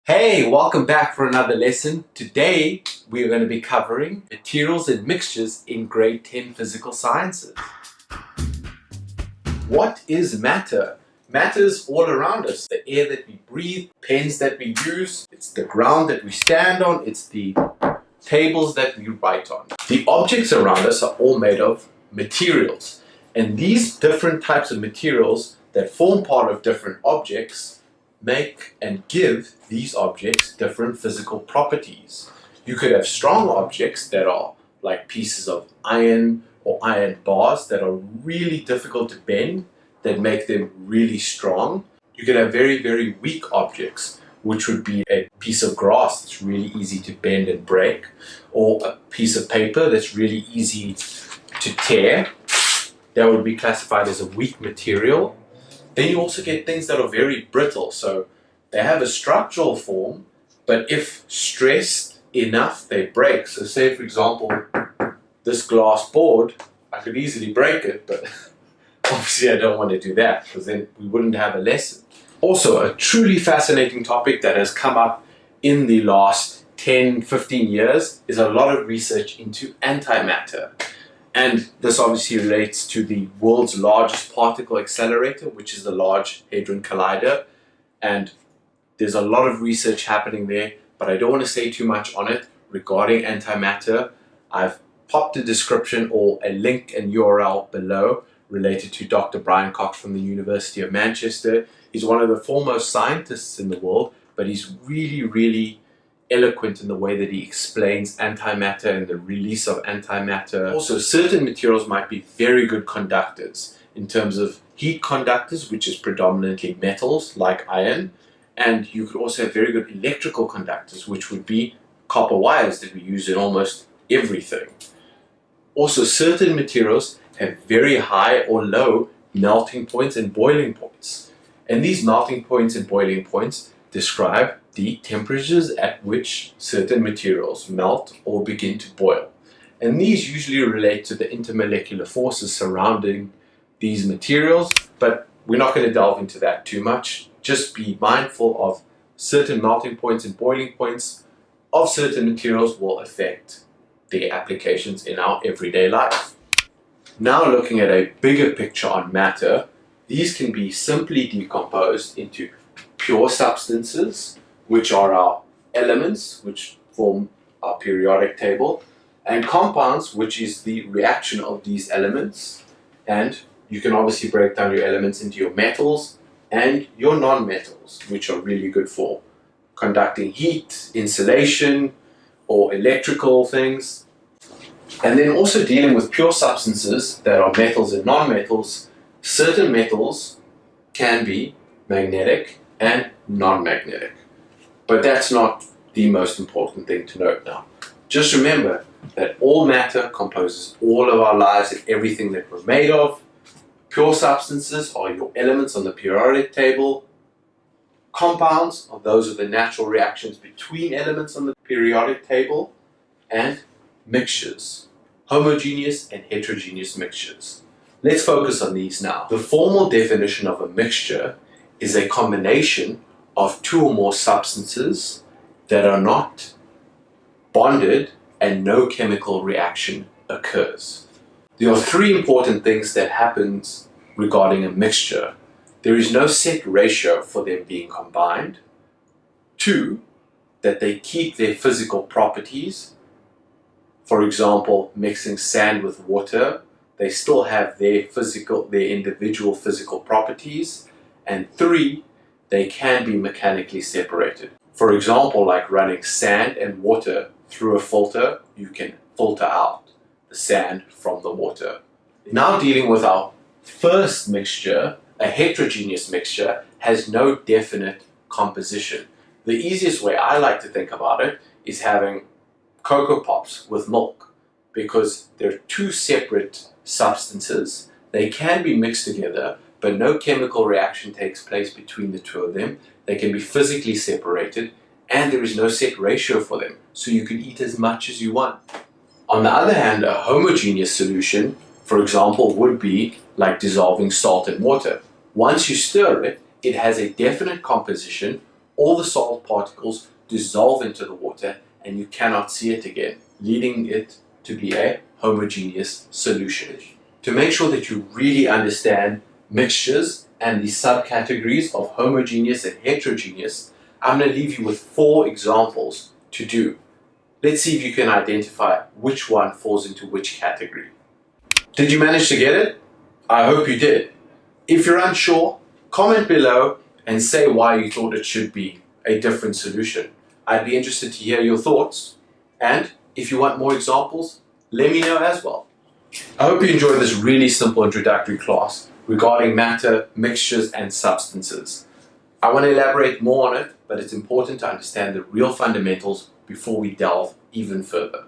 Hey, welcome back for another lesson. Today we are going to be covering materials and mixtures in grade 10 physical sciences. What is matter? Matter is all around us. The air that we breathe, pens that we use, it's the ground that we stand on, it's the tables that we write on. The objects around us are all made of materials. And these different types of materials that form part of different objects make and give these objects different physical properties. You could have strong objects that are like pieces of iron or iron bars that are really difficult to bend, that make them really strong. You could have very, very weak objects, which would be a piece of grass that's really easy to bend and break, or a piece of paper that's really easy to tear. That would be classified as a weak material. Then you also get things that are very brittle. So they have a structural form, but if stressed enough, they break. So say, for example, this glass board, I could easily break it, but obviously I don't want to do that because then we wouldn't have a lesson. Also, a truly fascinating topic that has come up in the last 10, 15 years is a lot of research into antimatter. And this obviously relates to the world's largest particle accelerator, which is the Large Hadron Collider. And there's a lot of research happening there, but I don't want to say too much on it regarding antimatter. I've popped a description or a link and URL below related to Dr. Brian Cox from the University of Manchester. He's one of the foremost scientists in the world, but he's really, really eloquent in the way that he explains antimatter and the release of antimatter. Also, certain materials might be very good conductors in terms of heat conductors, which is predominantly metals like iron, and you could also have very good electrical conductors, which would be copper wires that we use in almost everything. Also, certain materials have very high or low melting points and boiling points, and these melting points and boiling points describe the temperatures at which certain materials melt or begin to boil. And these usually relate to the intermolecular forces surrounding these materials, but we're not going to delve into that too much. Just be mindful of certain melting points and boiling points of certain materials will affect their applications in our everyday life. Now looking at a bigger picture on matter, these can be simply decomposed into pure substances, which are our elements, which form our periodic table, and compounds, which is the reaction of these elements. And you can obviously break down your elements into your metals and your non-metals, which are really good for conducting heat, insulation, or electrical things. And then also dealing with pure substances that are metals and non-metals, certain metals can be magnetic and non-magnetic. But that's not the most important thing to note now. Just remember that all matter composes all of our lives and everything that we're made of. Pure substances are your elements on the periodic table. Compounds are those of the natural reactions between elements on the periodic table. And mixtures, homogeneous and heterogeneous mixtures. Let's focus on these now. The formal definition of a mixture is a combination of two or more substances that are not bonded and no chemical reaction occurs. There are three important things that happen regarding a mixture. There is no set ratio for them being combined. Two, that they keep their physical properties. For example, mixing sand with water, they still have their individual physical properties. And three, they can be mechanically separated. For example, like running sand and water through a filter, you can filter out the sand from the water. Now dealing with our first mixture, a heterogeneous mixture has no definite composition. The easiest way I like to think about it is having Cocoa Pops with milk, because they're two separate substances. They can be mixed together, but no chemical reaction takes place between the two of them. They can be physically separated, and there is no set ratio for them, so you can eat as much as you want. On the other hand, a homogeneous solution, for example, would be like dissolving salt in water. Once you stir it, it has a definite composition all the salt particles dissolve into the water and you cannot see it again, leading it to be a homogeneous solution. To make sure that you really understand mixtures and the subcategories of homogeneous and heterogeneous, I'm going to leave you with 4 examples to do. Let's see if you can identify which one falls into which category. Did you manage to get it? I hope you did. If you're unsure, comment below and say why you thought it should be a different solution. I'd be interested to hear your thoughts. And if you want more examples, let me know as well. I hope you enjoyed this really simple introductory class regarding matter, mixtures, and substances. I want to elaborate more on it, but it's important to understand the real fundamentals before we delve even further.